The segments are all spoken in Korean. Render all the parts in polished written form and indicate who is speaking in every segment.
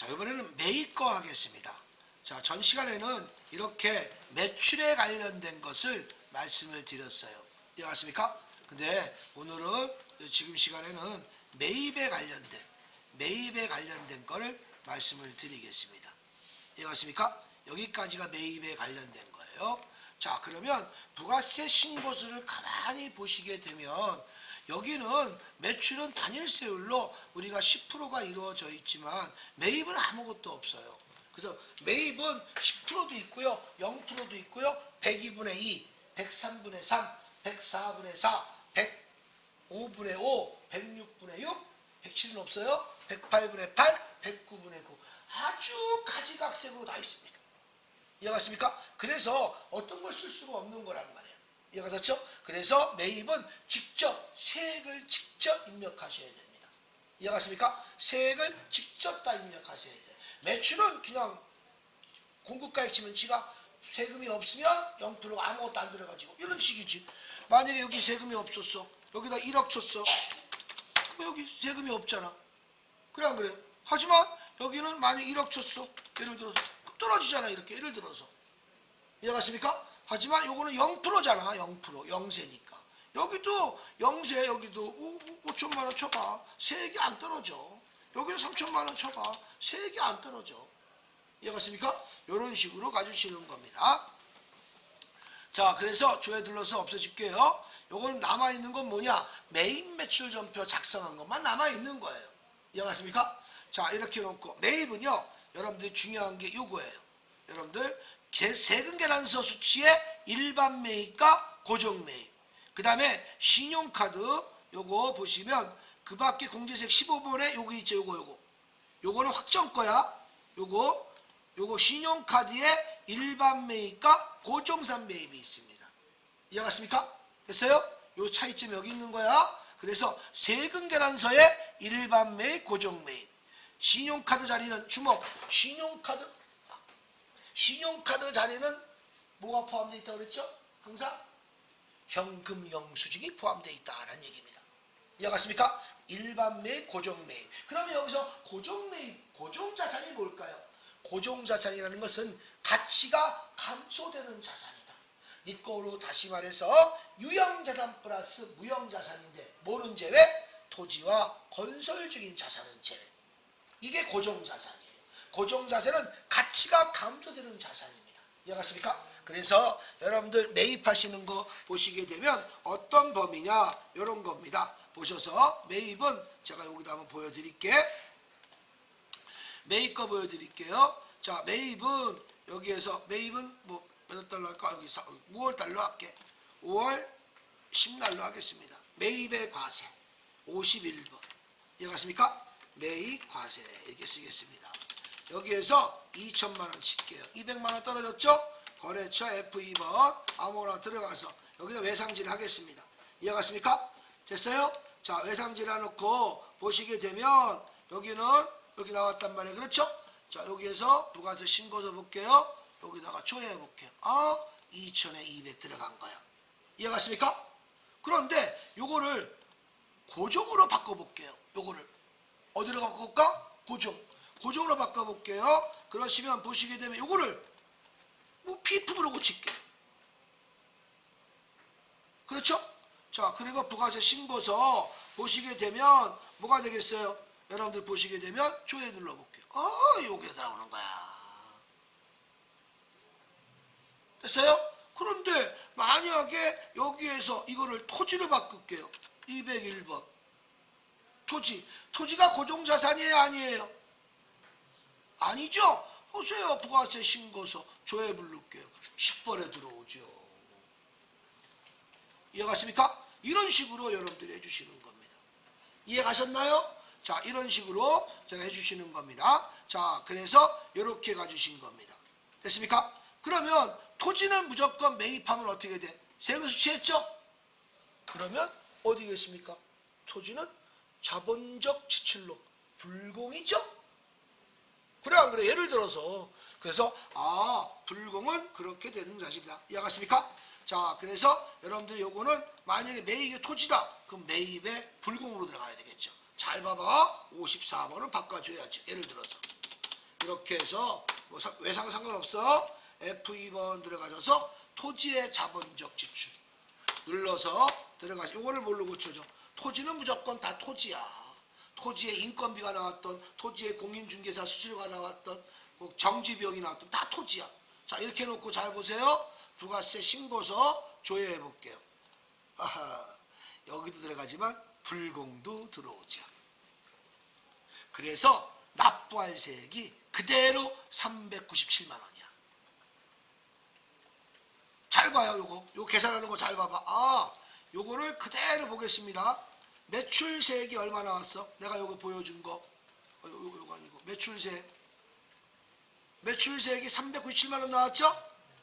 Speaker 1: 자, 이번에는 매입 거 하겠습니다. 자, 전 시간에는 이렇게 매출에 관련된 것을 말씀을 드렸어요. 이해하십니까? 근데 오늘은 지금 시간에는 매입에 관련된 거를 말씀을 드리겠습니다. 이해하십니까? 여기까지가 매입에 관련된 거예요. 자, 그러면 부가세 신고서를 가만히 보시게 되면 여기는 매출은 단일세율로 우리가 10%가 이루어져 있지만 매입은 아무것도 없어요. 그래서 매입은 10%도 있고요, 0%도 있고요, 102분의 2, 103분의 3, 104분의 4, 105분의 5, 106분의 6, 107은 없어요, 108분의 8, 109분의 9. 아주 가지각색으로 다 있습니다. 이해가십니까? 그래서 어떤 걸 쓸 수가 없는 거란 말이에요. 이해가 됐죠? 그래서 매입은 직접 세액을 직접 입력하셔야 됩니다. 이해가십니까? 세액을 직접 다 입력하셔야 돼요. 매출은 그냥 공급가액 치면 지가 세금이 없으면 0%가 아무것도 안 들어가지고 이런 식이지. 만약에 여기 세금이 없었어, 여기다 1억 쳤어, 그럼 여기 세금이 없잖아. 그래 안 그래요? 하지만 여기는 만약에 1억 쳤어, 예를 들어서 떨어지잖아, 이렇게 예를 들어서. 이해가십니까? 하지만 요거는 0%잖아. 0%, 영세니까. 여기도 영세, 여기도 5천만 원 쳐봐, 세액이 안 떨어져. 여기도 3천만 원 쳐봐, 세액이 안 떨어져. 이해가십니까? 이런 식으로 가주시는 겁니다. 자, 그래서 조회 둘러서 없애줄게요. 요거는 남아있는 건 뭐냐? 매입 매출 전표 작성한 것만 남아있는 거예요. 이해가십니까? 자, 이렇게 놓고 매입은요, 여러분들이 중요한 게 요거예요. 여러분들 세금 계산서 수치의 일반 매입과 고정 매입, 그 다음에 신용카드 요거 보시면 그 밖에 공제세액 15번에 요거 있죠. 요거는 확정 거야. 요거 신용카드의 일반 매입과 고정산 매입이 있습니다. 이해가십니까? 됐어요? 요 차이점 여기 있는 거야. 그래서 세금 계산서의 일반 매입, 고정 매입. 신용카드 자리는 주목. 신용카드 자리는 뭐가 포함되어 있다고 그랬죠? 항상 현금 영수증이 포함되어 있다라는 얘기입니다. 이해가십니까? 일반 매입, 고정 매입. 그러면 여기서 고정 매입, 고정 자산이 뭘까요? 고정 자산이라는 것은 가치가 감소되는 자산이다. 네 거로 다시 말해서 유형 자산 플러스 무형 자산인데 뭐는 제외? 토지와 건설적인 자산은 제외. 이게 고정 자산이에요. 고정 자산은 가치가 감소되는 자산입니다. 이해갔습니까? 그래서 여러분들 매입하시는 거 보시게 되면 어떤 범위냐, 이런 겁니다. 보셔서 매입은 제가 여기다 한번 보여드릴게. 매입 거 보여드릴게요. 자, 매입은 여기에서 매입은 뭐 몇 달러 할까? 여기 5월 달로 할게. 5월 10날로 하겠습니다. 매입의 과세 51번. 이해갔습니까? 매입 과세 이렇게 쓰겠습니다. 여기에서 2천만원 칠게요. 200만원 떨어졌죠? 거래처 F2번 아무거나 들어가서 여기다 외상질 하겠습니다. 이해갔습니까? 됐어요? 자, 외상질 해놓고 보시게 되면 여기는 여기 나왔단 말이에요. 그렇죠? 자, 여기에서 부가세 신고서 볼게요. 여기다가 조회해 볼게요. 2천에 200 들어간 거야. 이해갔습니까? 그런데 요거를 고정으로 바꿔볼게요. 요거를 어디로 바꿔볼까? 고정으로 바꿔볼게요. 그러시면 보시게 되면 요거를 뭐 PF로 고칠게요. 그렇죠? 자, 그리고 부가세 신고서 보시게 되면 뭐가 되겠어요? 여러분들 보시게 되면 조회 눌러볼게요. 요게 나오는 거야. 됐어요? 그런데 만약에 여기에서 이거를 토지로 바꿀게요. 201번. 토지가 고정자산이에요, 아니에요? 아니죠? 보세요. 부가세 신고서 조회 부를게요. 10번에 들어오죠. 이해가십니까? 이런 식으로 여러분들이 해주시는 겁니다. 이해가셨나요? 자, 이런 식으로 제가 해주시는 겁니다. 자, 그래서 이렇게 가주신 겁니다. 됐습니까? 그러면 토지는 무조건 매입하면 어떻게 돼? 세금 수취했죠? 그러면 어디겠습니까? 토지는 자본적 지출로 불공이죠? 그래 안 그래? 예를 들어서 그래서 불공은 그렇게 되는 사실이다. 이해가십니까? 자, 그래서 여러분들 요거는 만약에 매입의 토지다. 그럼 매입의 불공으로 들어가야 되겠죠. 잘 봐봐. 54번을 바꿔줘야지. 예를 들어서 이렇게 해서 뭐 외상 상관없어. F2번 들어가셔서 토지의 자본적 지출 눌러서 들어가시. 이거를 뭘로 고쳐줘? 토지는 무조건 다 토지야. 토지의 인건비가 나왔던, 토지의 공인중개사 수수료가 나왔던, 정지 비용이 나왔던 다 토지야. 자, 이렇게 놓고 잘 보세요. 부가세 신고서 조회해 볼게요. 아하, 여기도 들어가지만 불공도 들어오죠. 그래서 납부할 세액이 그대로 397만 원이야. 잘 봐요. 요거 계산하는 거 잘 봐봐. 아, 요거를 그대로 보겠습니다. 매출세액이 얼마 나왔어? 내가 요거 보여준 거. 요거 아니고 매출세액이 397만 원 나왔죠?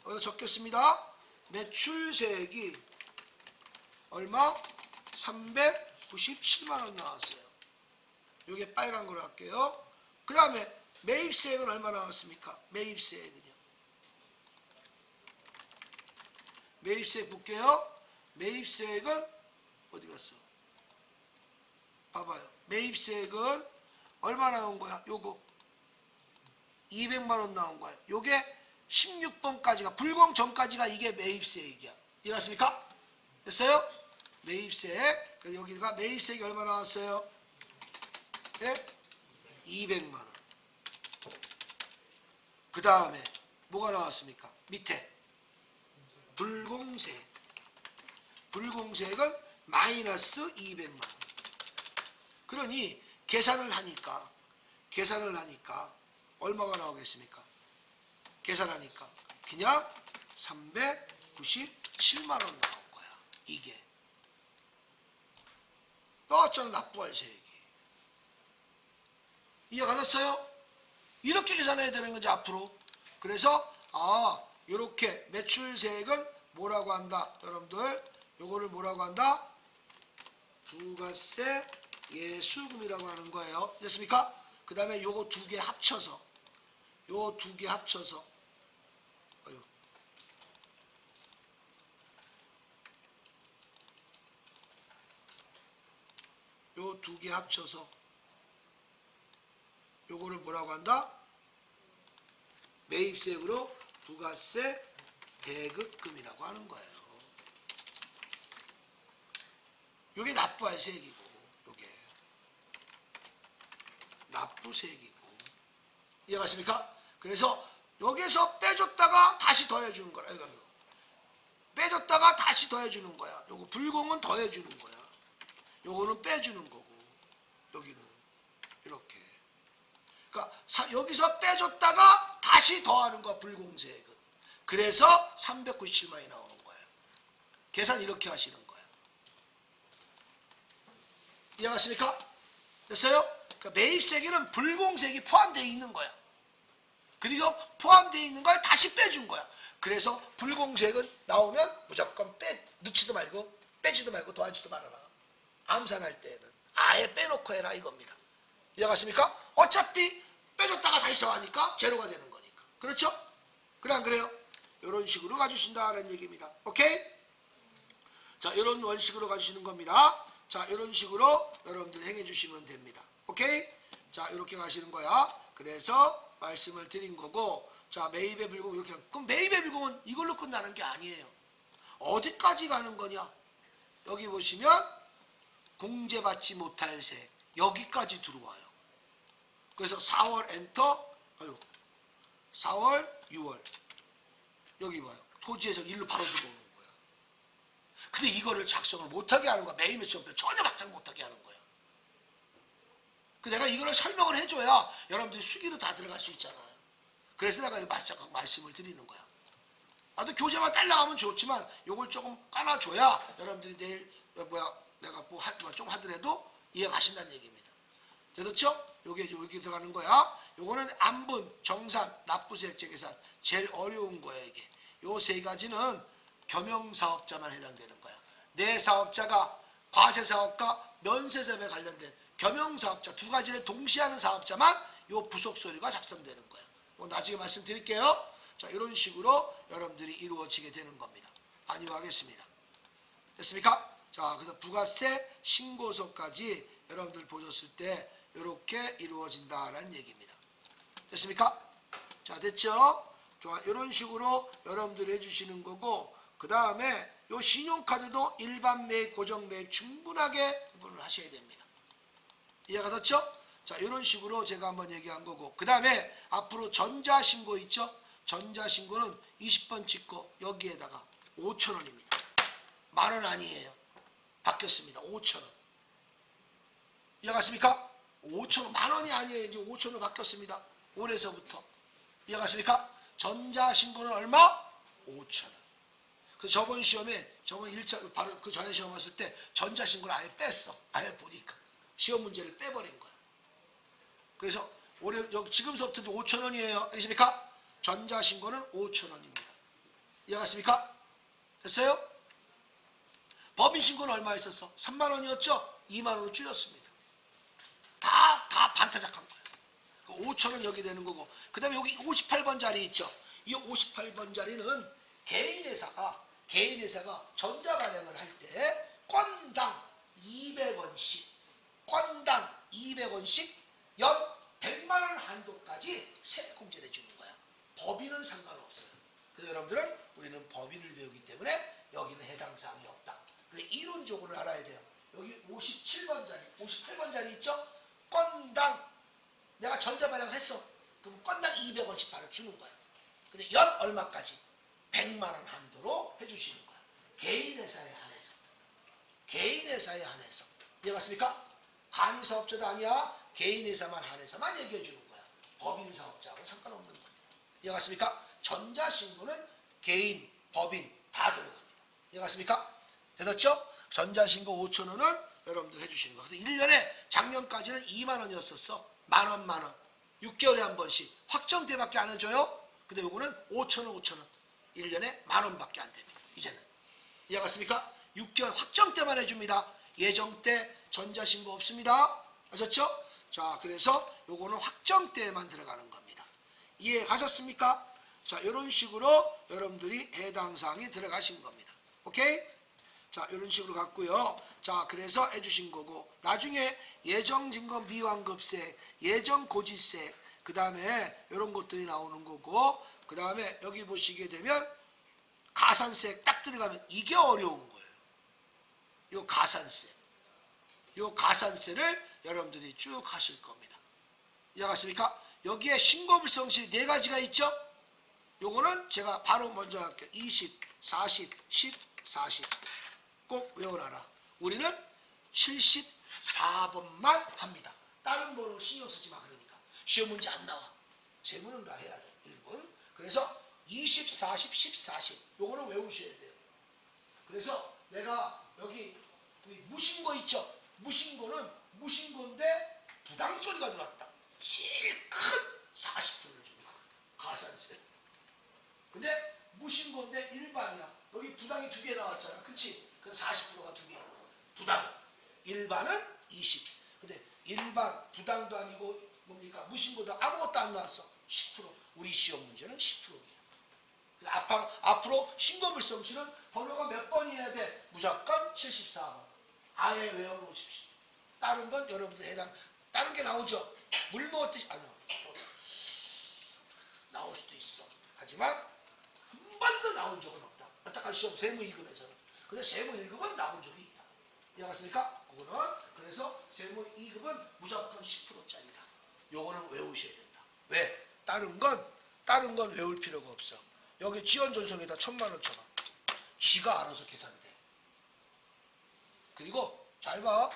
Speaker 1: 여기다 적겠습니다. 매출세액이 얼마? 397만 원 나왔어요. 요게 빨간 거로 할게요. 그 다음에 매입세액은 얼마 나왔습니까? 매입세액은요. 매입세액 볼게요. 매입세액은 어디 갔어? 봐봐요. 매입세액은 얼마 나온 거야? 요거 200만 원 나온 거야. 요게 16번까지가 불공 전까지가 이게 매입세액이야. 이해갔습니까? 됐어요? 매입세액. 여기가 매입세액이 얼마 나왔어요? 네? 200만 원. 그 다음에 뭐가 나왔습니까? 밑에 불공세액. 불공세액은 마이너스 200만 원. 그러니 계산을 하니까 얼마가 나오겠습니까? 계산하니까 그냥 397만 원 나온 거야. 이게 나왔잖아. 납부할 세액이. 이해가셨어요? 이렇게 계산해야 되는 거지 앞으로. 그래서 요렇게 매출세액은 뭐라고 한다? 여러분들 요거를 뭐라고 한다? 부가세 예수금이라고 하는 거예요. 됐습니까? 그 다음에 요거 두 개 합쳐서 요 두 개 합쳐서 요 두 개 합쳐서 요거를 뭐라고 한다? 매입세액으로 부가세 대급금이라고 하는 거예요. 요게 납부할 세액이고 요게 납부세액이고. 이해가십니까? 그래서 여기서 빼줬다가 다시 더해주는 거라. 빼줬다가 다시 더해주는 거야. 요거 불공은 더해주는 거야. 요거는 빼주는 거고 여기는 이렇게. 그러니까 여기서 빼줬다가 다시 더하는 거야. 불공세액은. 그래서 397만이 나오는 거예요. 계산 이렇게 하시는 거예요. 이해가십니까? 됐어요? 그러니까 매입세액에는 불공세액이 포함되어 있는 거야. 그리고 포함되어 있는 걸 다시 빼준 거야. 그래서 불공세액은 나오면 무조건 넣지도 말고 빼지도 말고 더하지도 말아라. 암산할 때는 아예 빼놓고 해라 이겁니다. 이해가십니까? 어차피 빼줬다가 다시 더하니까 제로가 되는 거니까. 그렇죠? 그래 안 그래요? 이런 식으로 가주신다는 얘기입니다. 오케이? 자, 이런 원식으로 가주시는 겁니다. 자, 이런 식으로 여러분들 행해 주시면 됩니다. 오케이? 자, 이렇게 가시는 거야. 그래서 말씀을 드린 거고, 자, 매입의 불공 이렇게. 그럼 매입의 불공은 이걸로 끝나는 게 아니에요. 어디까지 가는 거냐? 여기 보시면 공제받지 못할 세액 여기까지 들어와요. 그래서 4월 엔터, 4월, 6월 여기 봐요. 토지에서 일로 바로 들어오는 거야. 근데 이거를 작성을 못하게 하는 거야. 매입의 시험을 전혀 막장 못하게 하는 거야. 내가 이거를 설명을 해줘야 여러분들이 수기로 다 들어갈 수 있잖아요. 그래서 내가 말씀을 드리는 거야. 나도 교재만 딸라가면 좋지만 요걸 조금 까놔줘야 여러분들이 내일 내가 좀 하더라도 이해 가신다는 얘기입니다. 됐죠? 요게 들어가는 거야. 요거는 안분, 정산, 납부세액 계산 제일 어려운 거야 이게. 요 세 가지는 겸용사업자만 해당되는 거야. 내 사업자가 과세사업과 면세사업에 관련된 겸용사업자 두 가지를 동시에 하는 사업자만 요 부속서류가 작성되는 거야. 나중에 말씀드릴게요. 자, 이런 식으로 여러분들이 이루어지게 되는 겁니다. 안유하겠습니다. 됐습니까? 자, 그래서 부가세 신고서까지 여러분들 보셨을 때 이렇게 이루어진다라는 얘기입니다. 됐습니까? 자, 됐죠? 좋아, 이런 식으로 여러분들이 해주시는 거고, 그 다음에 요 신용카드도 일반 매입, 고정 매입 충분하게 구분을 하셔야 됩니다. 이해가 됐죠? 자, 이런 식으로 제가 한번 얘기한 거고, 그 다음에 앞으로 전자신고 있죠? 전자신고는 20번 찍고 여기에다가 5,000원입니다. 10,000원 아니에요. 바뀌었습니다. 5,000원. 이해갔습니까? 5,000원, 10,000원이 아니에요. 이제 5,000원 바뀌었습니다. 올해서부터. 이해갔습니까? 전자신고는 얼마? 5,000원. 그 저번 시험에, 저번 1차, 바로 그 전에 시험 왔을 때 전자신고를 아예 뺐어. 아예 보니까. 시험 문제를 빼버린 거야. 그래서 올해, 여기 지금서부터 5,000원이에요. 알겠습니까? 전자신고는 5,000원입니다. 이해갔습니까? 됐어요? 법인신고는 얼마 있었어? 3만원이었죠? 2만원으로 줄였습니다. 다 반타작한 거예요. 5,000원 여기 되는 거고, 그 다음에 여기 58번 자리 있죠? 이 58번 자리는 개인회사가 전자발행을 할 때 건당 200원씩, 연 100만원 한도까지 세액공제를 해주는 거야. 법인은 상관없어요. 그래서 여러분들은 우리는 법인을 배우기 때문에 여기는 해당 사항이 없다. 그래서 이론적으로 알아야 돼요. 여기 57번 자리, 58번 자리 있죠? 건당, 내가 전자발행을 했어. 그럼 건당 200원씩 바로 주는 거야. 근데 연 얼마까지? 100만원 한도로 해주시는 거야. 개인회사에 한해서. 개인회사에 한해서. 이해갔습니까? 간이사업자도 아니야. 개인회사만 한해서만 얘기해 주는 거야. 법인사업자하고 상관없는 겁니다. 이해갔습니까? 전자신고는 개인, 법인 다 들어갑니다. 이해갔습니까? 됐죠? 전자신고 5,000원은 여러분들 해주시는 거야. 근데 1년에 작년까지는 2만원이었었어. 만원. 6개월에 한 번씩. 확정 때밖에 안 해줘요. 근데 요거는 5,000원. 1년에 만원밖에 안 됩니다. 이제는. 이해갔습니까? 6개월 확정 때만 해줍니다. 예정 때 전자신고 없습니다. 아셨죠? 자, 그래서 요거는 확정 때만 들어가는 겁니다. 이해 가셨습니까? 자, 이런 식으로 여러분들이 해당 사항이 들어가신 겁니다. 오케이? 자, 이런 식으로 갔고요. 자, 그래서 해주신 거고, 나중에 예정증권 미환급세, 예정고지세, 그 다음에 이런 것들이 나오는 거고, 그 다음에 여기 보시게 되면 가산세 딱 들어가면 이게 어려운 거예요. 요 가산세. 요 가산세를 여러분들이 쭉 하실 겁니다. 이해가십니까? 여기에 신고불성시 4가지가 있죠? 요거는 제가 바로 먼저 할게요. 20, 40, 10, 40. 꼭 외워놔라. 우리는 74번만 합니다. 다른 번호 신경 쓰지 마. 그러니까. 시험 문제 안 나와. 세문은 다 해야 돼. 1분. 그래서 20, 40, 10, 40. 요거는 외우셔야 돼요. 그래서 내가 여기 무신고 있죠? 무신고인데 부당처리가 들어왔다. 제일 큰 40%를 줍니다. 가산세. 근데 무신고인데 일반이야. 여기 부당이 2개 나왔잖아. 그치? 그 40%가 2개. 부당. 일반은 20. 근데 일반, 부당도 아니고 뭡니까? 무신고도 아무것도 안 나왔어. 10%. 우리 시험 문제는 10%입니다. 앞으로 신고불성시는 번호가 몇 번이어야 돼? 무조건 74번. 아예 외워놓으십시오. 다른 건 여러분들 해당, 다른 게 나오죠? 물 먹었듯이, 아니요. 나올 수도 있어. 하지만, 한 번도 나온 적은 없다. 여태까지 시험 세무 2급에서는. 근데 세무 1급은 나온 적이 있다. 이해갔습니까? 그거는, 그래서 세무 2급은 무조건 10%짜리다. 요거는 외우셔야 된다. 왜? 다른 건 외울 필요가 없어. 여기 지원전송에다 1,000만원 쳐봐. 쥐가 알아서 계산돼. 그리고 잘 봐.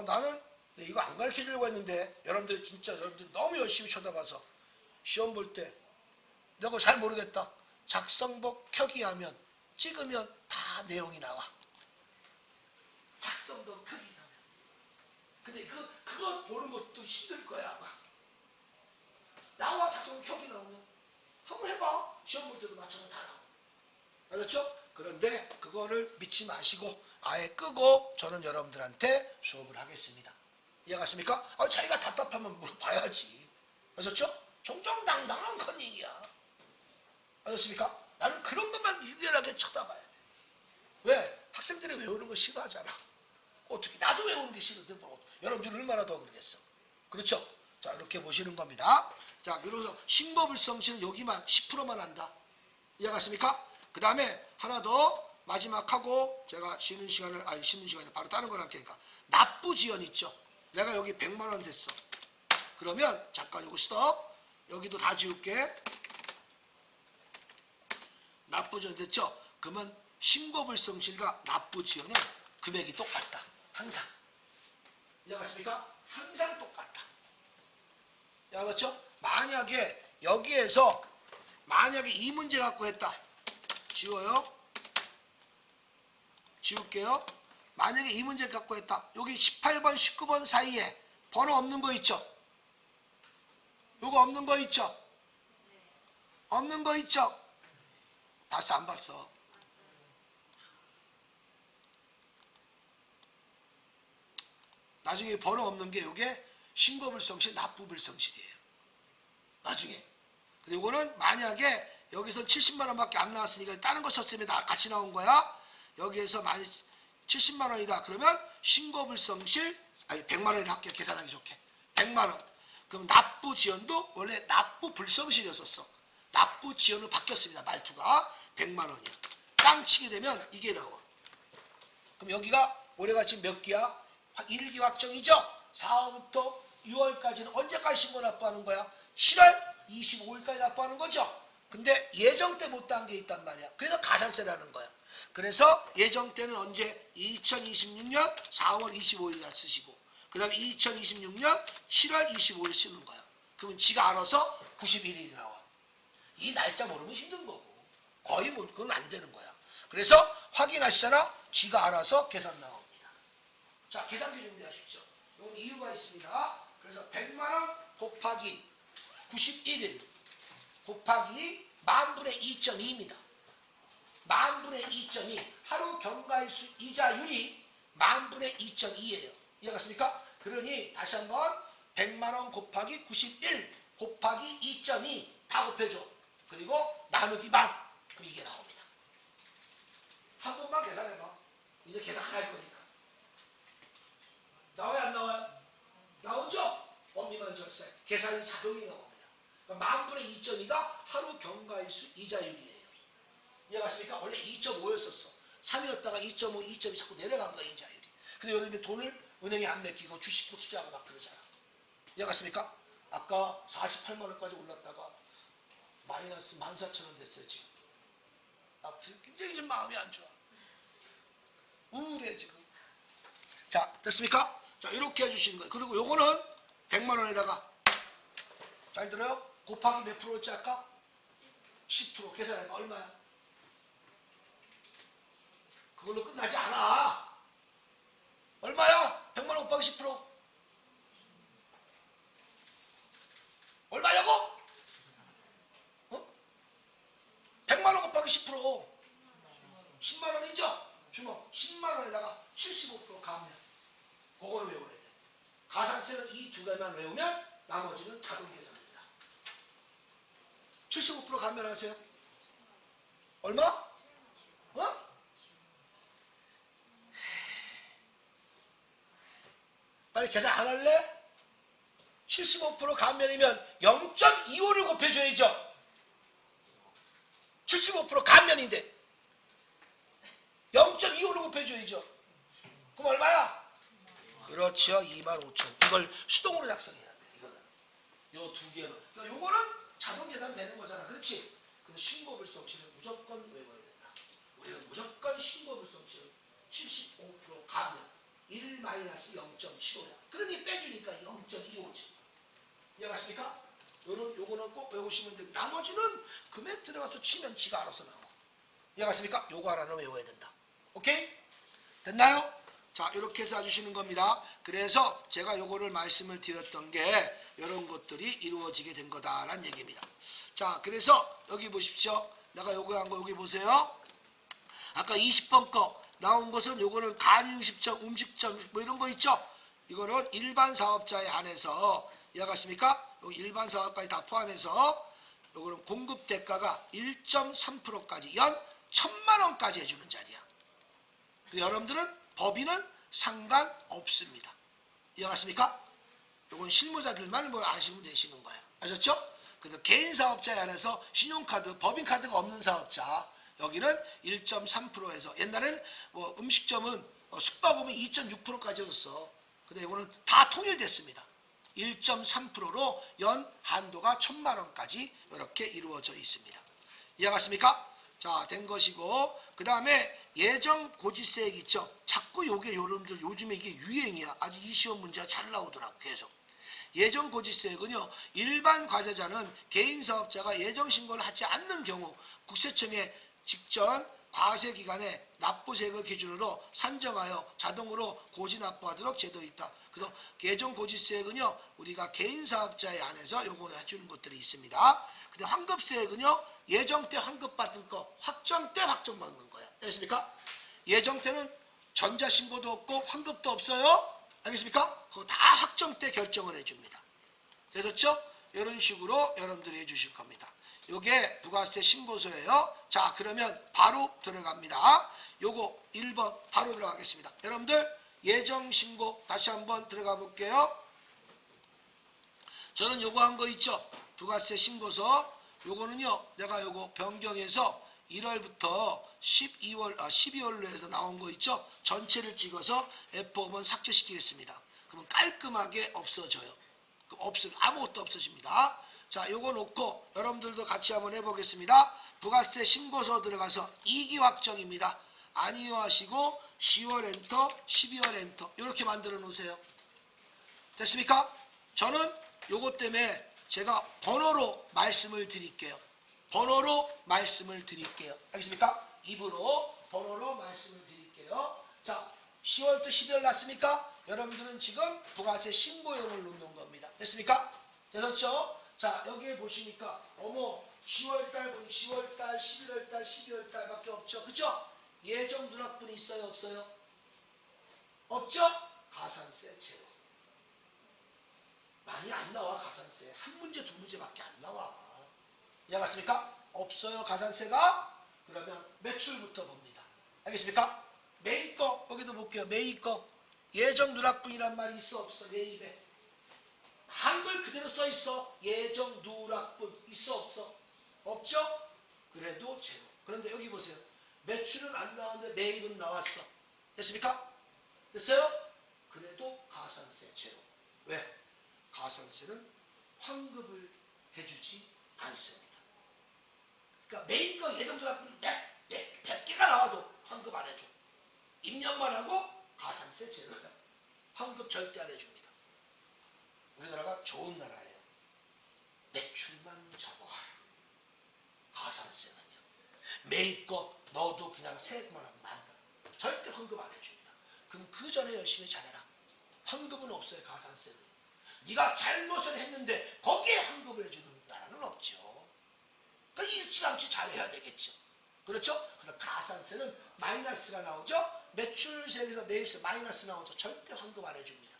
Speaker 1: 나는 이거 안 가르쳐주려고 했는데 여러분들 너무 열심히 쳐다봐서 시험 볼 때 내가 잘 모르겠다. 작성복 켜기하면 찍으면 다 내용이 나와. 작성복 켜기하면. 근데 그거 보는 것도 힘들 거야 아마. 나와 작성복 켜기 나오면 한번 해봐. 시험 볼 때도 맞춰서 다 나와. 알았죠? 그런데 그거를 믿지 마시고 아예 끄고 저는 여러분들한테 수업을 하겠습니다. 이해가십니까? 자기가 답답하면 물어봐야지. 아셨죠? 정정당당한 컨닝이야. 아셨습니까? 나는 그런 것만 유일하게 쳐다봐야 돼. 왜? 학생들이 외우는 거 싫어하잖아. 어떻게? 나도 외우는 게 싫은데 뭐 여러분들 얼마나 더 그러겠어. 그렇죠? 자, 이렇게 보시는 겁니다. 자, 그래서 신고불성실은 여기만 10%만 한다. 이해갔습니까? 그 다음에 하나 더 마지막 하고 제가 쉬는 시간에 바로 다른 걸 할 테니까 납부지연 있죠. 내가 여기 100만 원 됐어. 그러면 잠깐 요거 스톱. 여기도 다 지울게. 납부지연 됐죠? 그러면 신고불성실과 납부지연은 금액이 똑같다. 항상. 이해갔습니까? 항상 똑같다. 알겠죠? 만약에 여기에서 만약에 이 문제 갖고 했다. 지워요. 지울게요. 만약에 이 문제 갖고 했다. 여기 18번, 19번 사이에 번호 없는 거 있죠? 요거 없는 거 있죠? 없는 거 있죠? 봤어, 안 봤어? 나중에 번호 없는 게 요게 신고불성실, 납부불성실이에요. 나중에. 근데 요거는 만약에 여기서 70만 원밖에 안 나왔으니까 다른 거 썼으면 다 같이 나온 거야. 여기에서 만약 70만 원이다. 그러면 신고불성실, 아니 100만 원이라 할게요. 계산하기 좋게. 100만 원. 그럼 납부지연도 원래 납부불성실이었었어. 납부지연으로 바뀌었습니다. 말투가 100만 원이야. 땅 치게 되면 이게 나와. 그럼 여기가 올해가 지금 몇 기야? 1기 확정이죠? 4월부터 6월까지는 언제까지 신고 납부하는 거야? 7월 25일까지 납부하는 거죠? 근데 예정 때 못한 게 있단 말이야. 그래서 가산세라는 거야. 그래서 예정 때는 언제? 2026년 4월 25일 날 쓰시고 그 다음에 2026년 7월 25일 쓰는 거야. 그러면 지가 알아서 91일이 나와. 이 날짜 모르면 힘든 거고 거의 뭐 그건 안 되는 거야. 그래서 확인하시잖아. 지가 알아서 계산 나옵니다. 자, 계산기 준비하십시오. 이건 이유가 있습니다. 그래서 100만 원 곱하기 91일 곱하기 만분의 2.2입니다. 만분의 2.2 하루 경과일수 이자율이 만분의 2.2예요. 이해갔습니까? 그러니 다시 한번 100만 원 곱하기 91 곱하기 2.2 다 곱해줘. 그리고 나누기 만. 그럼 이게 나옵니다. 한 번만 계산해봐. 이제 계산 안 할 거니까. 나와요 안 나와요? 나오죠? 범위만 절세. 계산이 자동이 나옵니다. 그러니까 만분의 2.2가 하루 경과일수 이자율이에요. 이해가십니까? 원래 2.5였었어. 3이었다가 2.5, 2.2 자꾸 내려간 거야, 이자율이. 근데 요즘에 돈을 은행에 안 맡기고 주식도 투자하고 막 그러잖아. 이해가십니까? 아까 48만 원까지 올랐다가 마이너스 14,000원 됐어요, 지금. 나 굉장히 좀 마음이 안 좋아. 우울해, 지금. 자, 됐습니까? 자, 이렇게 해주시는 거예요. 그리고 요거는 100만 원에다가 잘 들어요? 곱하기 몇 프로였지 아까? 10% 계산해봐. 얼마야? 그걸로 끝나지 않아. 얼마야? 100만 원 곱하기 10%. 얼마냐고? 어? 100만 원 곱하기 10%. 10만 원이죠? 주먹. 10만 원에다가 75% 가면. 그거를 외워야 돼. 가산세는 이 두 개만 외우면 나머지는 자동 계산입니다. 75% 감면하세요. 얼마? 어? 빨리 계산 안 할래? 75% 감면이면 0.25를 곱해줘야죠. 75% 감면인데 0.25를 곱해줘야죠. 그럼 얼마야? 그렇죠. 25,000. 이걸 수동으로 작성해야 돼. 이거는. 요 두 개는. 그러니까 요거는 자동 계산 되는 거잖아. 그렇지? 근데 신고불성실은 무조건 외워야 된다. 우리는 무조건 신고불성실은 75% 감면. 1-0.75야. 그러니 빼주니까 0.25지. 이해가십니까? 요거는 꼭 외우시면 됩니다. 나머지는 금액 들어가서 치면 지가 알아서 나와. 이해가십니까? 요거 하나는 외워야 된다. 오케이? 됐나요? 자, 이렇게 해서 해주시는 겁니다. 그래서 제가 요거를 말씀을 드렸던 게 이런 것들이 이루어지게 된 거다라는 얘기입니다. 자, 그래서 여기 보십시오. 내가 요거 한 거 여기 보세요. 아까 20번 거 나온 것은 요거는 간이음식점, 음식점 뭐 이런 거 있죠? 이거는 일반 사업자에 한해서 이해가십니까? 여기 일반 사업까지 다 포함해서 요거는 공급 대가가 1.3%까지 연 1,000만 원까지 해주는 자리야. 여러분들은 법인은 상관없습니다. 이해가십니까? 요건 실무자들만 뭐 아시면 되시는 거야. 아셨죠? 근데 개인 사업자에 한해서 신용카드, 법인카드가 없는 사업자 여기는 1.3%에서 옛날에는 뭐 음식점은 숙박업은 2.6%까지였어. 근데 이거는 다 통일됐습니다. 1.3%로 연 한도가 1,000만 원까지 이렇게 이루어져 있습니다. 이해갔습니까? 자, 된 것이고 그 다음에 예정 고지세액 있죠. 자꾸 요게 여러분들 요즘에 이게 유행이야. 아주 이 시험 문제가 잘 나오더라고 계속. 예정 고지세액은요. 일반 과세자는 개인 사업자가 예정 신고를 하지 않는 경우 국세청에 직전 과세 기간에 납부세액을 기준으로 산정하여 자동으로 고지 납부하도록 제도에 있다. 그래서 예정 고지세액은요. 우리가 개인 사업자에 한해서 요거 해주는 것들이 있습니다. 근데 환급세액은요. 예정 때 환급받을 거 확정 때 확정받는 거야. 알겠습니까? 예정 때는 전자신고도 없고 환급도 없어요. 알겠습니까? 그거 다 확정 때 결정을 해줍니다. 됐죠? 이런 식으로 여러분들이 해주실 겁니다. 요게 부가세 신고서예요. 자, 그러면 바로 들어갑니다. 요거 1번 바로 들어가겠습니다. 여러분들 예정 신고 다시 한번 들어가 볼게요. 저는 요거 한 거 있죠? 부가세 신고서. 요거는요. 내가 요거 변경해서 1월부터 12월로 해서 나온 거 있죠? 전체를 찍어서 F5번 삭제시키겠습니다. 그러면 깔끔하게 없어져요. 그럼 아무것도 없어집니다. 자, 요거 놓고 여러분들도 같이 한번 해보겠습니다. 부가세 신고서 들어가서 2기 확정입니다. 아니요 하시고 10월 엔터, 12월 엔터 이렇게 만들어 놓으세요. 됐습니까? 저는 요거 때문에 제가 번호로 말씀을 드릴게요. 번호로 말씀을 드릴게요. 알겠습니까? 입으로 번호로 말씀을 드릴게요. 자, 10월부터 12월 났습니까? 여러분들은 지금 부가세 신고용을 놓는 겁니다. 됐습니까? 됐었죠? 자, 여기에 보시니까 어머 10월달 보니 10월달, 11월달, 12월달 밖에 없죠. 그죠? 예정 누락분이 있어요? 없어요? 없죠? 가산세 제로. 많이 안 나와 가산세. 한 문제 두 문제밖에 안 나와. 이해갔습니까? 없어요 가산세가? 그러면 매출부터 봅니다. 알겠습니까? 매입 거 여기도 볼게요. 매입 거 예정 누락분이란 말이 있어 없어? 매입에 한글 그대로 써 있어. 예정 누락분 있어 없어? 없죠? 그래도 제로. 그런데 여기 보세요. 매출은 안 나왔는데 매입은 나왔어. 됐습니까? 됐어요? 그래도 가산세 제로. 왜? 가산세는 환급을 해주지 않습니다. 그러니까 매입과 예정 누락분 100개가 나와도 환급 안 해줘. 입력만 하고 가산세 제로야. 환급 절대 안 해줍니다. 우리나라가 좋은 나라예요. 매출만 잡아가. 가산세는요. 매입거 너도 그냥 세액만 하면 만들어. 절대 환급 안 해줍니다. 그럼 그 전에 열심히 잘해라. 환급은 없어요. 가산세는. 네가 잘못을 했는데 거기에 환급을 해주는 나라는 없죠. 그러니까 일찌감치 잘해야 되겠죠. 그렇죠? 그래서 가산세는 마이너스가 나오죠. 매출세에서 매입세 마이너스 나오죠. 절대 환급 안 해줍니다.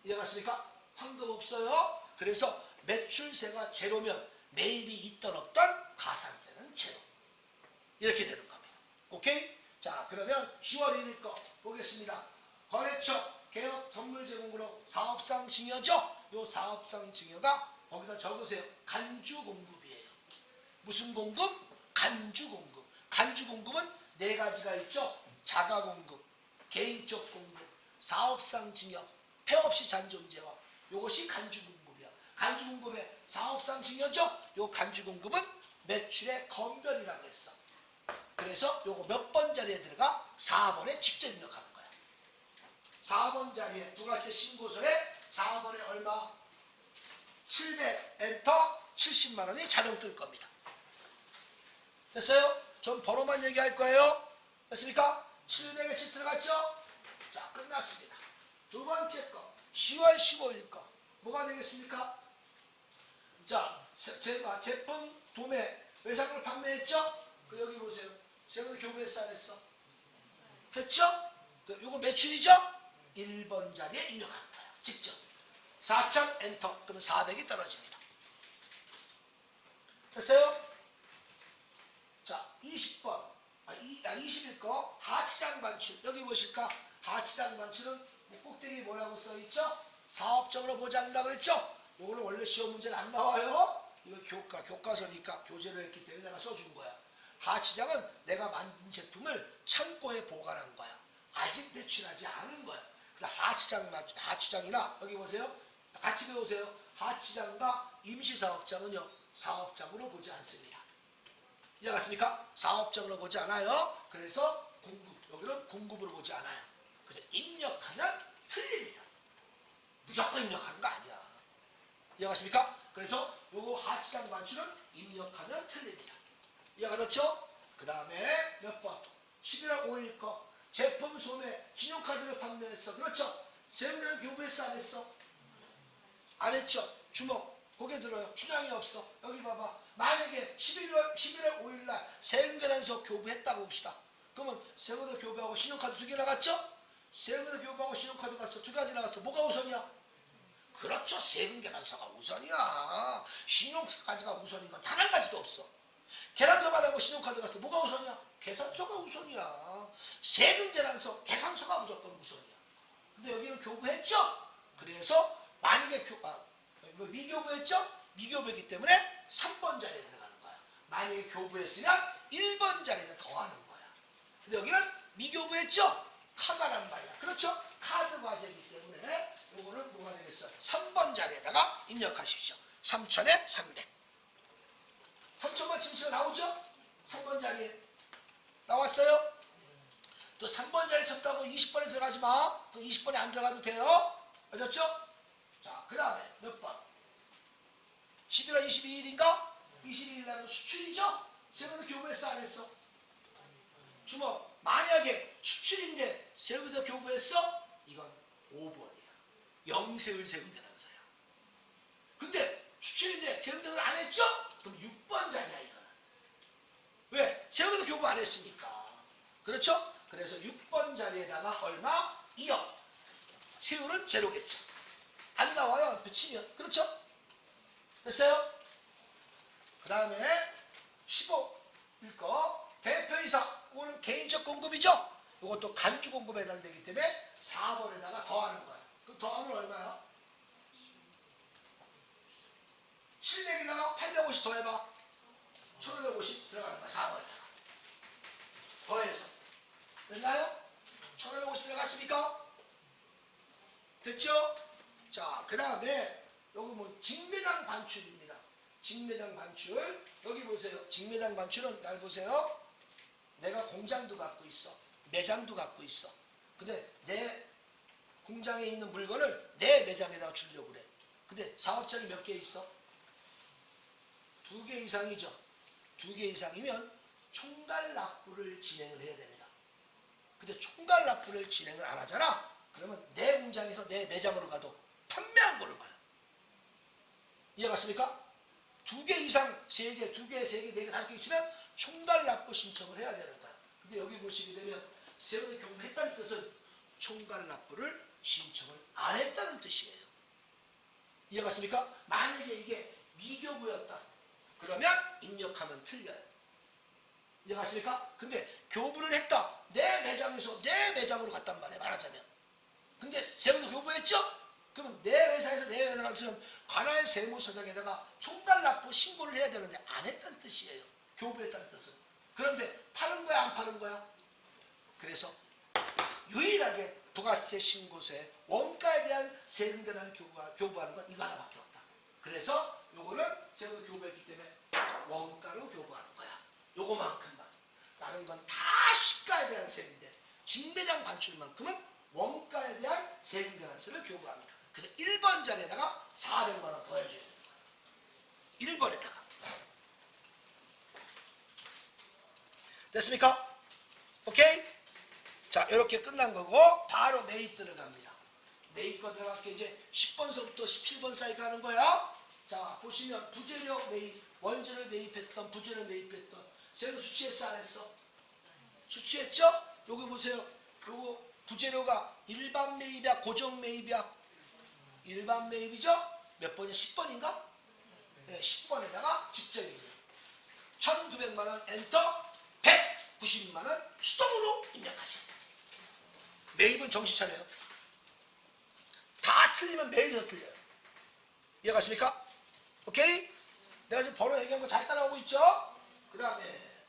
Speaker 1: 이해갔습니까? 환급 없어요. 그래서 매출세가 제로면 매입이 있던 없던 가산세는 제로. 이렇게 되는 겁니다. 오케이? 자, 그러면 10월 1일 거 보겠습니다. 거래처 개업 선물 제공으로 사업상 증여죠? 요 사업상 증여가 거기다 적으세요. 간주 공급이에요. 무슨 공급? 간주 공급. 간주 공급은 네 가지가 있죠. 자가 공급, 개인적 공급, 사업상 증여, 폐업시 잔존제와 요것이 간주 공급이야. 간주 공급의 사업상 증여죠? 요 간주 공급은 매출의 건별이라고 했어. 그래서 요거 몇 번 자리에 들어가? 4번에 직접 입력하는 거야. 4번 자리에 부가세 신고서에 4번에 얼마? 700 엔터 70만 원이 자동 뜰 겁니다. 됐어요? 전 번호만 얘기할 거예요. 됐습니까? 700에 치 들어갔죠? 자, 끝났습니다. 두 번째 거 10월 15일 거 뭐가 되겠습니까? 자, 제품 도매 외상으로 판매했죠? 그 여기 보세요. 세금 교부했어 안 했어? 했죠? 요거 매출이죠? 1번 자리에 입력하는 거야. 직접 4,000 엔터. 그러면 400이 떨어집니다. 됐어요? 자, 20번 20일 거 하치장 반출. 여기 보실까? 하치장 반출은 꼭대기 뭐라고 써있죠? 사업적으로 보지 않는다 그랬죠? 요거는 원래 시험 문제는 안 나와요. 이거 교과서니까 교재로 했기 때문에 내가 써준 거야. 하치장은 내가 만든 제품을 창고에 보관한 거야. 아직 배출하지 않은 거야. 그래서 하치장이나 여기 보세요. 같이 배우세요. 하치장과 임시사업장은요. 사업장으로 보지 않습니다. 이해갔습니까? 사업장으로 보지 않아요. 그래서 여기는 공급으로 보지 않아요. 그래서 입력하면 틀립니다. 무조건 입력하는 거 아니야. 이해갔습니까? 그래서 요거 하치장 반출은 입력하면 틀립니다. 이해가 됐죠? 그 다음에 몇 번? 11월 5일 거 제품 소매 신용카드를 판매했어. 그렇죠? 세금대는 교부했어 안 했어? 안 했죠? 주먹 고개 들어요. 춘향이 없어. 여기 봐봐. 만약에 11월 5일 날 세금계산서 교부했다고 봅시다. 그러면 세금대 교부하고 신용카드 2개 나갔죠? 세금대 교부하고 신용카드 갔어. 2가지 나갔어. 뭐가 우선이야? 그렇죠. 세금계산서가 우선이야. 신용카드가 우선인 건 단 한 가지도 없어. 계산서만 하고 신용카드 갔어. 뭐가 우선이야? 계산서가 우선이야. 세금계산서, 계산서가 무조건 우선이야. 근데 여기는 교부했죠? 그래서 만약에 미교부했죠? 미교부이기 때문에 3번 자리에 들어가는 거야. 만약에 교부했으면 1번 자리에 더하는 거야. 근데 여기는 미교부했죠? 카드라는 말이야. 그렇죠? 카드 과세이기 때문에 요거는 뭐가 되겠어? 3번 자리에다가 입력하십시오. 3,000에 300. 3,000만 침수가 나오죠? 3번 자리에. 나왔어요? 또 3번 자리에 쳤다고 20번에 들어가지 마. 또 20번에 안 들어가도 돼요. 아셨죠? 자, 그 다음에 몇 번? 11월 22일인가? 22일 날은 수출이죠? 세금에서 교부했어 안 했어? 주먹. 만약에 수출인데 세금에서 교부했어? 이건 5번이야. 영세율 세금계산서야. 근데 수출인데 세금계산 안 했죠? 그럼 6번 자리야 이거는. 왜? 세금에서 교부 안 했으니까. 그렇죠? 그래서 6번 자리에다가 얼마? 2억. 세율은 제로겠죠. 안 나와요. 붙이면. 그렇죠? 됐어요? 그 다음에 15일 거 대표이사. 이거는 개인적 공급이죠? 이것도 간주 공급에 해당되기 때문에 4번에다가 더하는 거야. 그럼 더하면 얼마야? 700에다가 850 더해봐. 1550 들어가는 거야. 4번에다가. 더해서. 됐나요? 1550 들어갔습니까? 됐죠? 자, 그 다음에 여기 뭐 직매당 반출입니다. 직매당 반출. 여기 보세요. 직매당 반출은 날 보세요. 내가 공장도 갖고 있어. 매장도 갖고 있어. 근데 내 공장에 있는 물건을 내 매장에다가 주려고 그래. 근데 사업장이 몇 개 있어? 2개 이상이죠. 2개 이상이면 총괄 납부를 진행을 해야 됩니다. 근데 총괄 납부를 진행을 안 하잖아. 그러면 내 공장에서 내 매장으로 가도 판매한 거를 봐요. 이해갔습니까? 2개 이상, 3개, 2개, 3개, 4개, 5개 있으면 총괄 납부 신청을 해야 되는 거야. 근데 여기 보시게 되면 세금에 교부했다는 뜻은 총괄 납부를 신청을 안 했다는 뜻이에요. 이해갔습니까? 만약에 이게 미교부였다. 그러면 입력하면 틀려요. 이해갔습니까? 근데 교부를 했다. 내 매장에서 내 매장으로 갔단 말이야. 말하자면. 근데 세금도 교부했죠? 그러면 내 회사에서 내 회사가 쓰는 관할 세무서장에다가 총괄 납부 신고를 해야 되는데 안 했다는 뜻이에요. 교부했다는 뜻은. 그런데 파는 거야 안 파는 거야? 그래서 유일하게 부가세 신고서에 원가에 대한 세금계산 교부하는 건 이거 하나밖에 없다. 그래서 요거는 세금을 교부했기 때문에 원가로 교부하는 거야. 요거만큼만. 다른 건 다 시가에 대한 세금인데 직매장 반출만큼은 원가에 대한 세금계산서를 교부합니다. 그래서 1번 자리에다가 400만 원 더해줘야 되는 거야. 1번에다가. 됐습니까? 오케이? 자, 이렇게 끝난 거고 바로 매입 들어갑니다. 매입 거 들어갈게 이제 10번서부터 17번 사이 가는 거야. 자, 보시면 부재료 매입, 원재료 매입했던, 부재료 매입했던. 세금 수취했어 안 했어? 수취했죠? 여기 보세요. 요거 부재료가 일반 매입이야, 고정 매입이야? 일반 매입이죠? 몇 번이야? 10번인가? 네, 10번에다가 직전이에요. 1,900만 원 엔터, 190만 원 수동으로 입력하셔야 돼요. 매입은 정신 차려요. 다 틀리면 매일이 더 틀려요. 이해가십니까? 오케이? 내가 지금 번호 얘기한 거 잘 따라오고 있죠? 그 다음에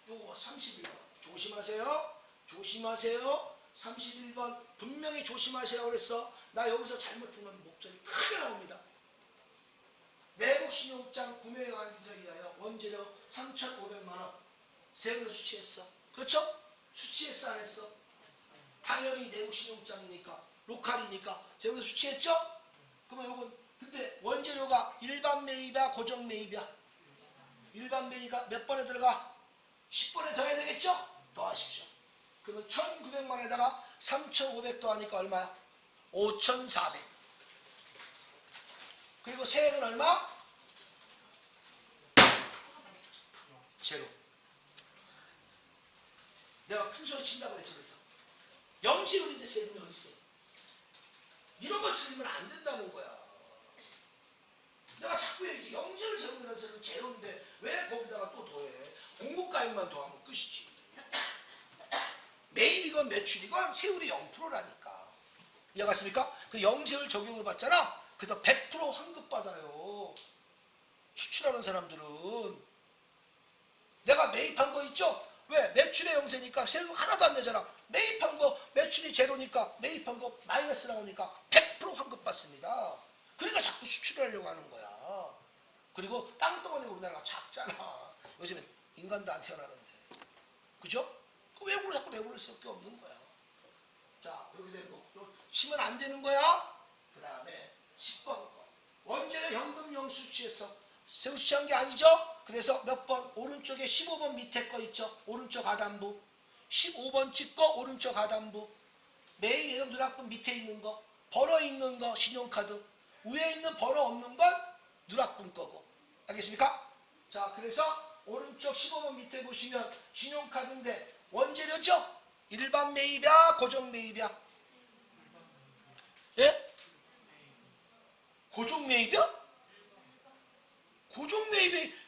Speaker 1: 요거 31번 조심하세요. 조심하세요. 31번 분명히 조심하시라고 그랬어. 나 여기서 잘못하면 목소리 크게 나옵니다. 내국 신용장 구매에 관한 기사에 의하여 원재료 3,500만원 세금에서 수취했어. 그렇죠? 수취했어 안 했어? 당연히 내국 신용장이니까 로컬이니까 세금에서 수취했죠? 그러면 요건 근데 원재료가 일반 매입이야 고정 매입이야? 일반 매입가 몇 번에 들어가? 10번에 더해야 되겠죠? 더하십시오. 그러면 1,900만에다가 3,500 더하니까 얼마야? 5,400. 그리고 세액은 얼마? 제로. 내가 큰 소리 친다고 그랬죠. 그래서 영지율인데 세금이 어디 있어? 이런 걸 틀리면 안 된다는 거야. 내가 자꾸 얘기 영지율 세금에서는 제로인데 왜 거기다가 또 더해? 공급가액만 더하면 끝이지. 매입이건 매출이건 세율이 0%라니까. 이해갔습니까? 그 영세율 적용을 받잖아. 그래서 100% 환급받아요. 수출하는 사람들은. 내가 매입한 거 있죠? 왜? 매출의 영세니까 세금 하나도 안 내잖아. 매입한 거 매출이 제로니까 매입한 거 마이너스 나오니까 100% 환급받습니다. 그러니까 자꾸 수출을 하려고 하는 거야. 그리고 땅덩어리가 우리나라가 작잖아. 요즘엔 인간도 안 태어나는데. 그죠? 그 외국으로 자꾸 내보낼 수밖에 없는 거야. 자, 그렇게 되고 쉬면 안 되는 거야. 그 다음에 10번 거. 원재료 현금 영수 취해서 세금 수취한 게 아니죠? 그래서 몇 번? 오른쪽에 15번 밑에 거 있죠? 오른쪽 하단부. 15번 찍고 오른쪽 하단부. 매일 예금 누락분 밑에 있는 거. 번호 있는 거 신용카드. 위에 있는 번호 없는 건 누락분 거고. 알겠습니까? 자, 그래서 오른쪽 15번 밑에 보시면 신용카드인데 원재료죠? 일반 매입이야? 고정 매입이야? 예? 고정 매입이야? 고정 매입이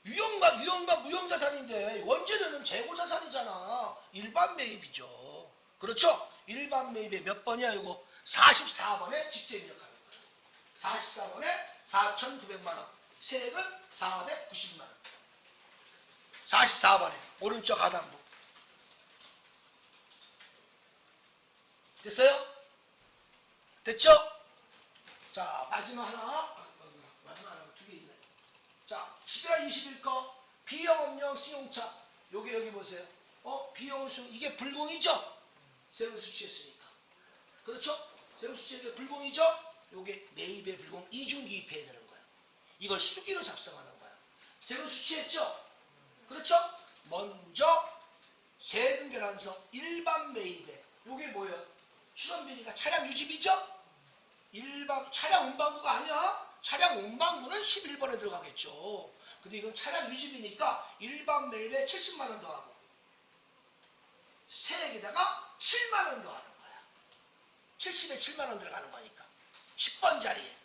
Speaker 1: 유형과 무형자산인데 원재료는 재고자산이잖아. 일반 매입이죠. 그렇죠? 일반 매입의 몇 번이야 이거? 44번에 직접 입력하는 거야. 44번에 4,900만원. 세액은 490만원. 44번에 오른쪽 하단부. 됐어요? 됐죠? 자, 마지막 하나. 마지막 하나 두 개 있네. 자, 11월 20일 거 비영업용 승용차. 요게 여기 보세요. 비영업 승용 이게 불공이죠? 세금 수취했으니까. 그렇죠? 세금 수취에 불공이죠? 요게 매입의 불공 이중 기입해야 되는 거야. 이걸 수기로 작성하는 거야. 세금 수취했죠? 그렇죠? 먼저 세금 계산서 일반 매입에 요게 뭐예요? 수선비리가 차량 유지비죠? 일반 차량 운반부가 아니야. 차량 운반부는 11번에 들어가겠죠. 근데 이건 차량 유지비니까 일반 매입에 70만원 더하고 세액에다가 7만원 더하는 거야. 70에 7만원 들어가는 거니까 10번 자리에.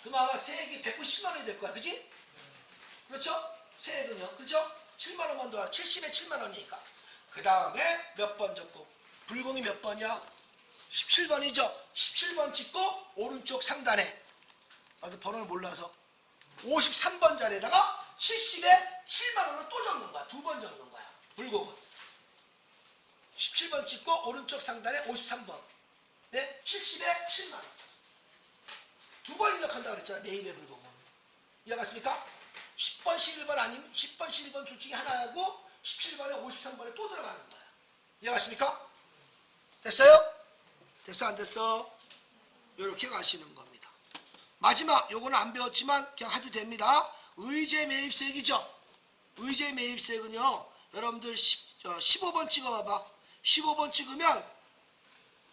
Speaker 1: 그럼 아마 세액이 190만원이 될 거야. 그지? 그렇죠? 세액은요. 그렇죠? 7만원만 더하 70에 7만원이니까. 그 다음에 몇 번 적고 불공이 몇 번이야? 17번이죠. 17번 찍고 오른쪽 상단에 나도 번호를 몰라서 53번 자리에다가 70에 7만원을 또 적는 거야. 두 번 적는 거야. 불공은 17번 찍고 오른쪽 상단에 53번 네? 70에 7만원 두 번 입력한다고 그랬잖아. 매입의 불공은. 이해갔습니까? 10번 11번 아니면 10번 11번 둘 중에 하나하고 17번에 53번에 또 들어가는 거야. 이해갔습니까? 됐어요? 됐어 안 됐어? 이렇게 가시는 겁니다. 마지막 요거는 안 배웠지만 그냥 해도 됩니다. 의제 매입세액이죠. 의제 매입세액은요. 여러분들 15번 찍어봐봐. 15번 찍으면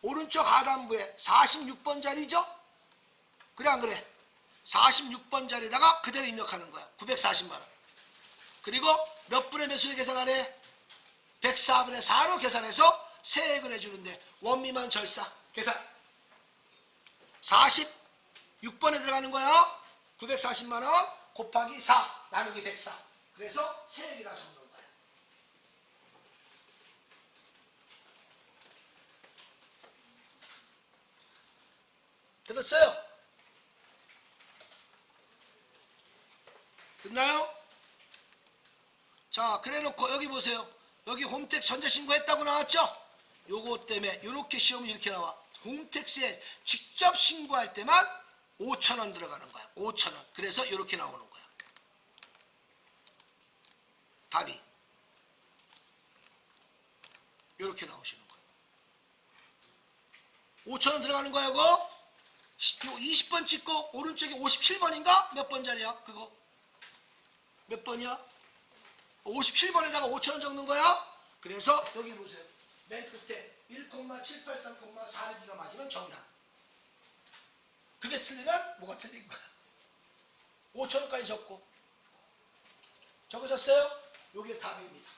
Speaker 1: 오른쪽 하단부에 46번 자리죠. 그래 안 그래? 46번 자리에다가 그대로 입력하는 거야. 940만원. 그리고 몇 분의 몇 수에 계산하래? 104분의 4로 계산해서 세액을 해주는데 원미만 절사 계산 46번에 들어가는 거야. 940만원 곱하기 4 나누기 104. 그래서 세액이라 적는 거야. 들었어요? 됐나요? 자, 그래 놓고 여기 보세요. 여기 홈택스 전자신고 했다고 나왔죠? 요거 때문에 요렇게 시험이 이렇게 나와. 홈택스에 직접 신고할 때만 5,000원 들어가는 거야. 5,000원. 그래서 이렇게 나오는 거야. 답이 이렇게 나오시는 거야. 5,000원 들어가는 거야. 이거 20번 찍고 오른쪽에 57번인가? 몇 번짜리야? 그거 몇 번이야? 57번에다가 5,000원 적는 거야. 그래서 여기 보세요. 맨 끝에 1,783,462가 맞으면 정답. 그게 틀리면 뭐가 틀린 거야? 5,000원까지 적고. 적으셨어요? 요게 답입니다.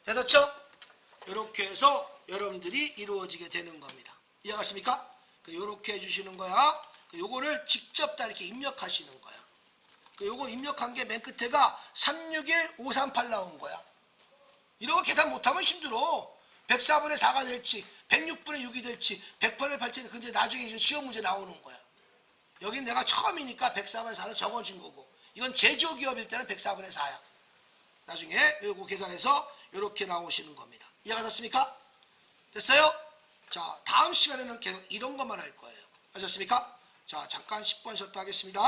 Speaker 1: 됐었죠? 이렇게 해서 여러분들이 이루어지게 되는 겁니다. 이해가십니까? 요렇게 해주시는 거야. 요거를 직접 다 이렇게 입력하시는 거야. 요거 입력한 게 맨 끝에가 361538 나온 거야. 이런 거 계산 못하면 힘들어. 104분의 4가 될지 106분의 6이 될지 100분의 8이 근데 나중에 이제 시험 문제 나오는 거야. 여긴 내가 처음이니까 104분의 4를 적어준 거고, 이건 제조기업일 때는 104분의 4야. 나중에 요거 계산해서 이렇게 나오시는 겁니다. 이해가 됐습니까? 됐어요? 자, 다음 시간에는 계속 이런 것만 할 거예요. 아셨습니까? 자, 잠깐 10분 쉬었다 하겠습니다.